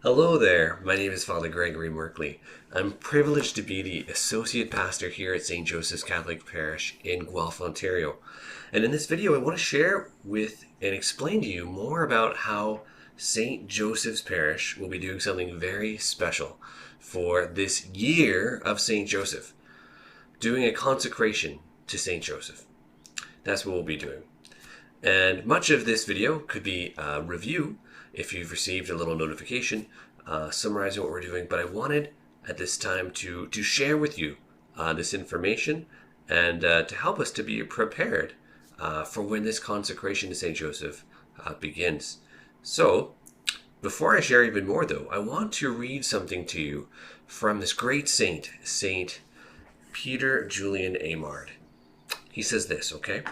Hello there, my name is Father Gregory Merkley. I'm privileged to be the Associate Pastor here at St. Joseph's Catholic Parish in Guelph, Ontario. And in this video, I want to share with and explain to you more about how St. Joseph's Parish will be doing something very special for this year of St. Joseph, doing a consecration to St. Joseph. That's what we'll be doing. And much of this video could be a review if you've received a little notification summarizing what we're doing. But I wanted at this time to share with you this information and to help us to be prepared for when this consecration to St. Joseph begins. So before I share even more, though, I want to read something to you from this great saint, Saint Peter Julian Eymard. He says this, okay?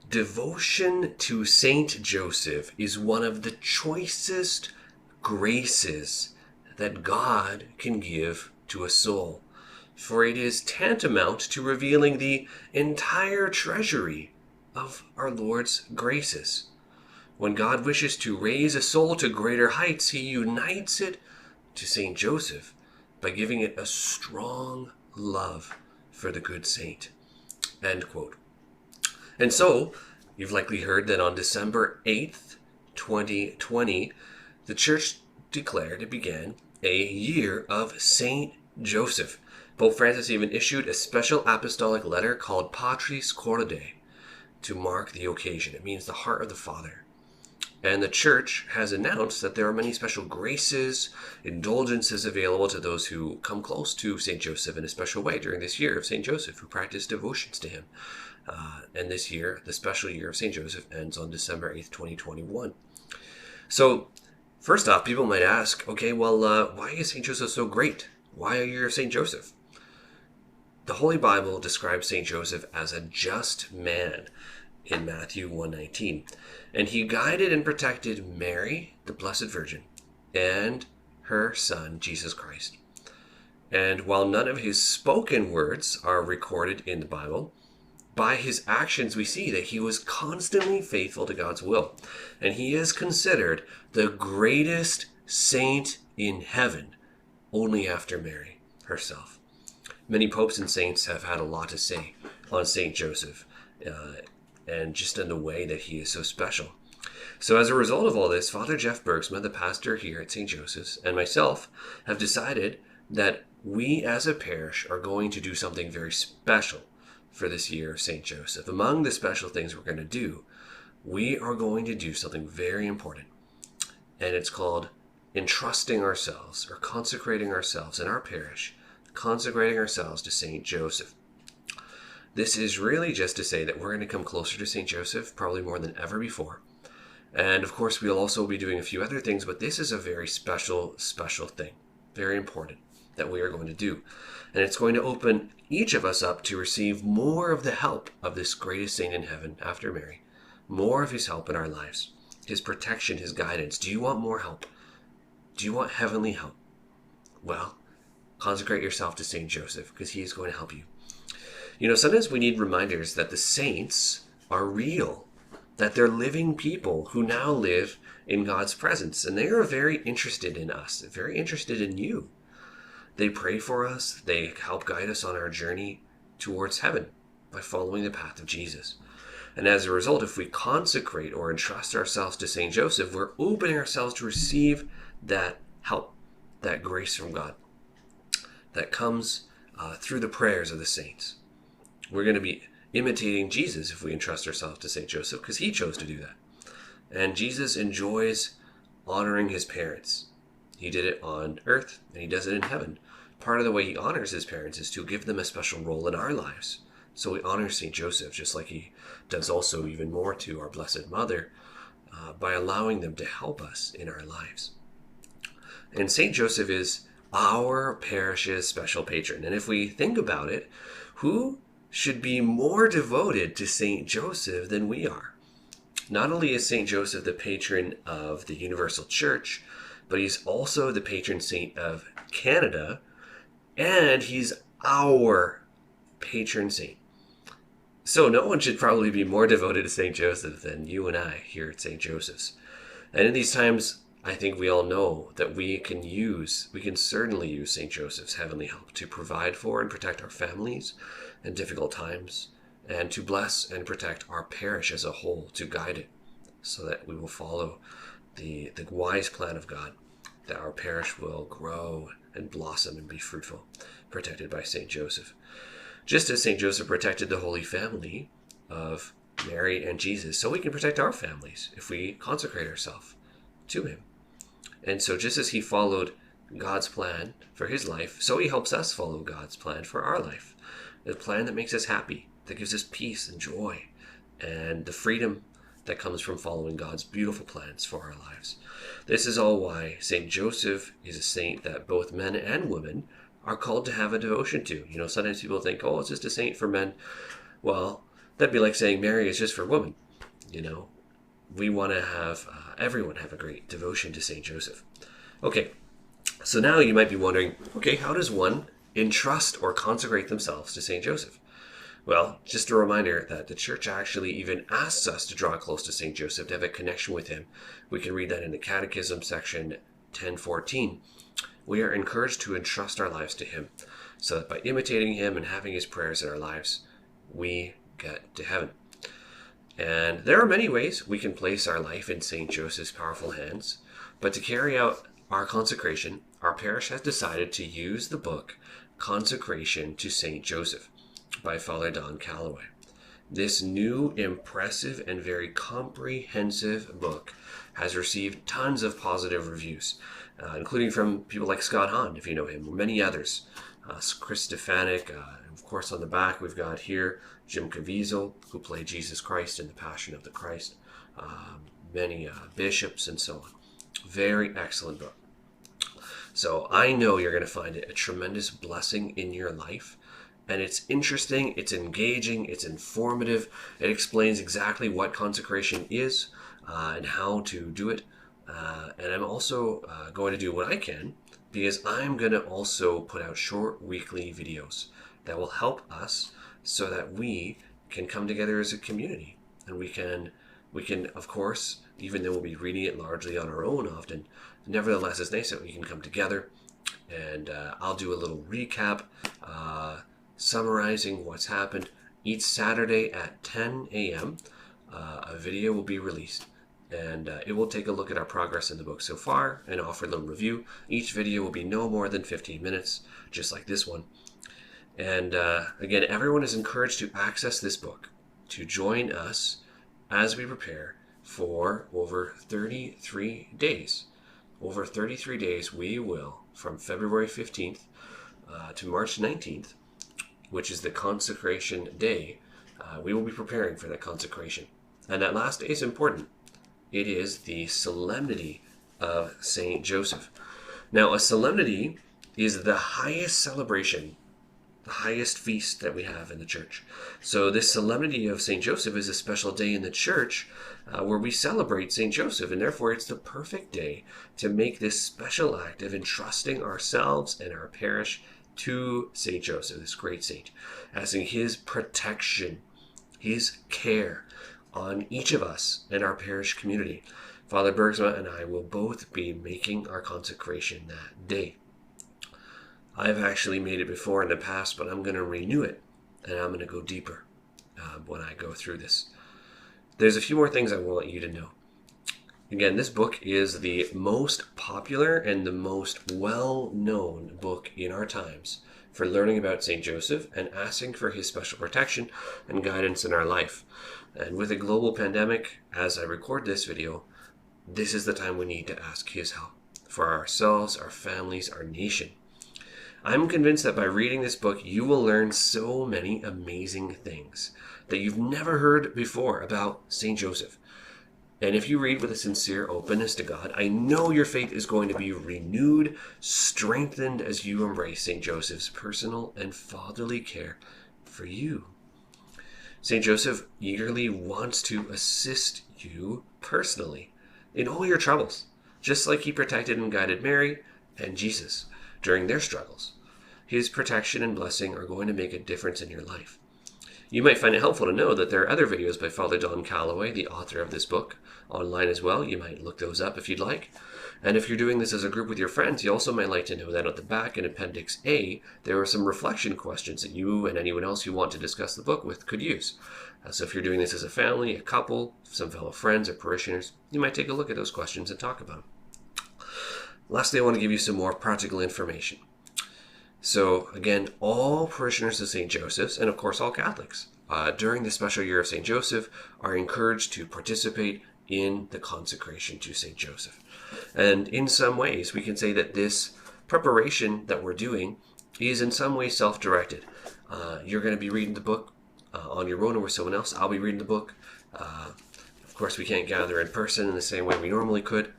Devotion to Saint Joseph is one of the choicest graces that God can give to a soul, for it is tantamount to revealing the entire treasury of our Lord's graces. When God wishes to raise a soul to greater heights, he unites it to Saint Joseph by giving it a strong love for the good saint. End quote. And so, you've likely heard that on December 8th, 2020, the Church declared it began a year of Saint Joseph. Pope Francis even issued a special apostolic letter called Patris Corde to mark the occasion. It means the heart of the Father. And the Church has announced that there are many special graces, indulgences available to those who come close to St. Joseph in a special way during this year of St. Joseph, who practice devotions to him. And this year, the special year of St. Joseph, ends on December 8th, 2021. So, first off, people might ask, okay, well, why is St. Joseph so great? Why a year of St. Joseph? The Holy Bible describes St. Joseph as a just man in Matthew 1:19. And he guided and protected Mary, the Blessed Virgin, and her son, Jesus Christ. And while none of his spoken words are recorded in the Bible, by his actions we see that he was constantly faithful to God's will. And he is considered the greatest saint in heaven, only after Mary herself. Many popes and saints have had a lot to say on St. Joseph, and just in the way that he is so special. So as a result of all this, Father Jeff Bergsma, the pastor here at St. Joseph's, and myself have decided that we as a parish are going to do something very special for this year of St. Joseph. Among the special things we're going to do, we are going to do something very important. And it's called entrusting ourselves or consecrating ourselves in our parish, consecrating ourselves to St. Joseph. This is really just to say that we're going to come closer to St. Joseph, probably more than ever before. And of course, we'll also be doing a few other things, but this is a very special thing, very important that we are going to do. And it's going to open each of us up to receive more of the help of this greatest saint in heaven after Mary, more of his help in our lives, his protection, his guidance. Do you want more help? Do you want heavenly help? Well, consecrate yourself to St. Joseph because he is going to help you. You know, sometimes we need reminders that the saints are real, that they're living people who now live in God's presence, and they are very interested in us, very interested in you. They pray for us, they help guide us on our journey towards heaven by following the path of Jesus. And as a result, if we consecrate or entrust ourselves to St. Joseph, we're opening ourselves to receive that help, that grace from God that comes through the prayers of the saints. We're going to be imitating Jesus if we entrust ourselves to St. Joseph because he chose to do that. And Jesus enjoys honoring his parents. He did it on earth and he does it in heaven. Part of the way he honors his parents is to give them a special role in our lives. So we honor St. Joseph just like he does also even more to our Blessed Mother by allowing them to help us in our lives. And St. Joseph is our parish's special patron. And if we think about it, who should be more devoted to St. Joseph than we are? Not only is St. Joseph the patron of the Universal Church, but he's also the patron saint of Canada, and he's our patron saint. So no one should probably be more devoted to St. Joseph than you and I here at St. Joseph's. And in these times, I think we all know that we can certainly use St. Joseph's heavenly help to provide for and protect our families in difficult times, and to bless and protect our parish as a whole, to guide it so that we will follow the wise plan of God, that our parish will grow and blossom and be fruitful, protected by St. Joseph. Just as St. Joseph protected the Holy Family of Mary and Jesus, so we can protect our families if we consecrate ourselves to him. And so just as he followed God's plan for his life, so he helps us follow God's plan for our life. A plan that makes us happy, that gives us peace and joy, and the freedom that comes from following God's beautiful plans for our lives. This is all why St. Joseph is a saint that both men and women are called to have a devotion to. You know, sometimes people think, oh, it's just a saint for men. Well, that'd be like saying Mary is just for women. You know, we want to have everyone have a great devotion to St. Joseph. Okay, so now you might be wondering, okay, how does one entrust or consecrate themselves to St. Joseph? Well, just a reminder that the church actually even asks us to draw close to St. Joseph, to have a connection with him. We can read that in the Catechism section 1014. We are encouraged to entrust our lives to him, so that by imitating him and having his prayers in our lives, we get to heaven. And there are many ways we can place our life in St. Joseph's powerful hands, but to carry out our consecration, our parish has decided to use the book Consecration to St. Joseph by Father Don Calloway. This new, impressive, and very comprehensive book has received tons of positive reviews, including from people like Scott Hahn, if you know him, or many others. Chris Stefanik, of course on the back we've got here Jim Caviezel, who played Jesus Christ in The Passion of the Christ, many bishops and so on. Very excellent book. So I know you're going to find it a tremendous blessing in your life. And it's interesting, it's engaging, it's informative. It explains exactly what consecration is and how to do it. And I'm also going to do what I can, because I'm going to also put out short weekly videos that will help us so that we can come together as a community. And we can, of course, even though we'll be reading it largely on our own often, nevertheless, it's nice that we can come together. And I'll do a little recap, summarizing what's happened. Each Saturday at 10 a.m., a video will be released, and it will take a look at our progress in the book so far and offer a little review. Each video will be no more than 15 minutes, just like this one. And again, everyone is encouraged to access this book, to join us as we prepare for over 33 days. Over 33 days, we will, from February 15th to March 19th, which is the consecration day, we will be preparing for that consecration. And that last day is important. It is the solemnity of St. Joseph. Now, a solemnity is the highest celebration, the highest feast that we have in the church. So this solemnity of St. Joseph is a special day in the church where we celebrate St. Joseph, and therefore it's the perfect day to make this special act of entrusting ourselves and our parish to St. Joseph, this great saint, asking his protection, his care on each of us and our parish community. Father Bergsma and I will both be making our consecration that day. I've actually made it before in the past, but I'm going to renew it, and I'm going to go deeper when I go through this. There's a few more things I want you to know. Again, this book is the most popular and the most well-known book in our times for learning about St. Joseph and asking for his special protection and guidance in our life. And with a global pandemic, as I record this video, this is the time we need to ask his help for ourselves, our families, our nation. I'm convinced that by reading this book, you will learn so many amazing things that you've never heard before about St. Joseph. And if you read with a sincere openness to God, I know your faith is going to be renewed, strengthened as you embrace St. Joseph's personal and fatherly care for you. St. Joseph eagerly wants to assist you personally in all your troubles, just like he protected and guided Mary and Jesus during their struggles. His protection and blessing are going to make a difference in your life. You might find it helpful to know that there are other videos by Father Don Calloway, the author of this book, online as well. You might look those up if you'd like. And if you're doing this as a group with your friends, you also might like to know that at the back in Appendix A, there are some reflection questions that you and anyone else you want to discuss the book with could use. So if you're doing this as a family, a couple, some fellow friends or parishioners, you might take a look at those questions and talk about them. Lastly, I want to give you some more practical information. So again, all parishioners of St. Joseph's, and of course all Catholics, during the special year of St. Joseph are encouraged to participate in the consecration to St. Joseph. And in some ways, we can say that this preparation that we're doing is in some way self-directed. You're going to be reading the book on your own or with someone else. I'll be reading the book. Of course, we can't gather in person in the same way we normally could.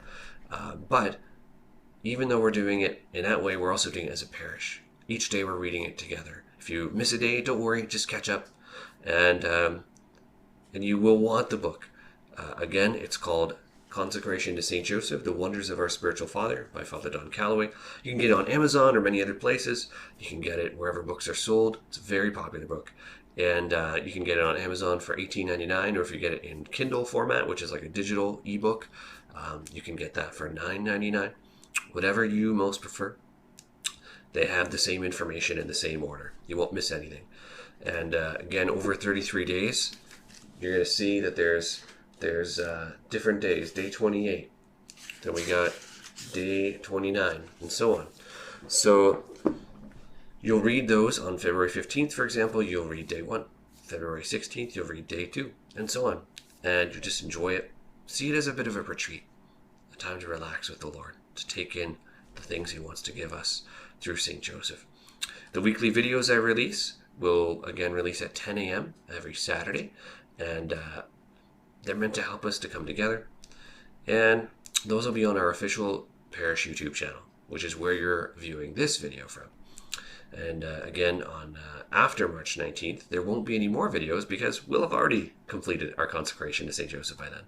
But even though we're doing it in that way, we're also doing it as a parish. Each day we're reading it together. If you miss a day, don't worry, just catch up. And you will want the book. Again, it's called Consecration to St. Joseph, The Wonders of Our Spiritual Father by Father Don Calloway. You can get it on Amazon or many other places. You can get it wherever books are sold. It's a very popular book. And you can get it on Amazon for $18.99, or if you get it in Kindle format, which is like a digital ebook, you can get that for $9.99. Whatever you most prefer. They have the same information in the same order. You won't miss anything. And again, over 33 days, you're going to see that there's different days. Day 28. Then we got day 29, and so on. So you'll read those on February 15th, for example. You'll read day 1. February 16th, you'll read day 2, and so on. And you just enjoy it. See it as a bit of a retreat, a time to relax with the Lord, to take in the things He wants to give us through St. Joseph. The weekly videos I release will again release at 10 a.m. every Saturday, and they're meant to help us to come together. And those will be on our official parish YouTube channel, which is where you're viewing this video from. And again, on after March 19th, there won't be any more videos because we'll have already completed our consecration to St. Joseph by then.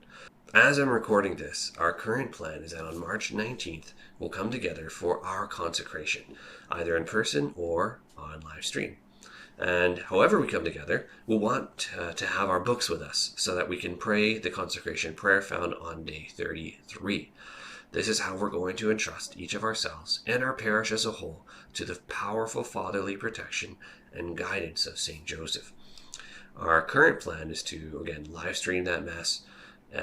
As I'm recording this, our current plan is that on March 19th, we'll come together for our consecration, either in person or on live stream. And however we come together, we'll want to have our books with us so that we can pray the consecration prayer found on day 33. This is how we're going to entrust each of ourselves and our parish as a whole to the powerful fatherly protection and guidance of St. Joseph. Our current plan is to, again, live stream that Mass,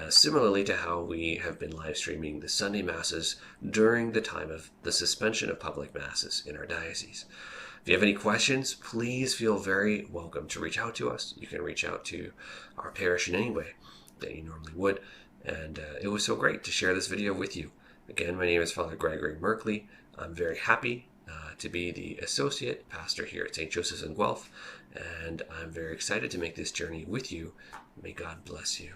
similarly to how we have been live streaming the Sunday Masses during the time of the suspension of public Masses in our diocese. If you have any questions, please feel very welcome to reach out to us. You can reach out to our parish in any way that you normally would. And it was so great to share this video with you. Again, my name is Father Gregory Merkley. I'm very happy to be the associate pastor here at St. Joseph's in Guelph, and I'm very excited to make this journey with you. May God bless you.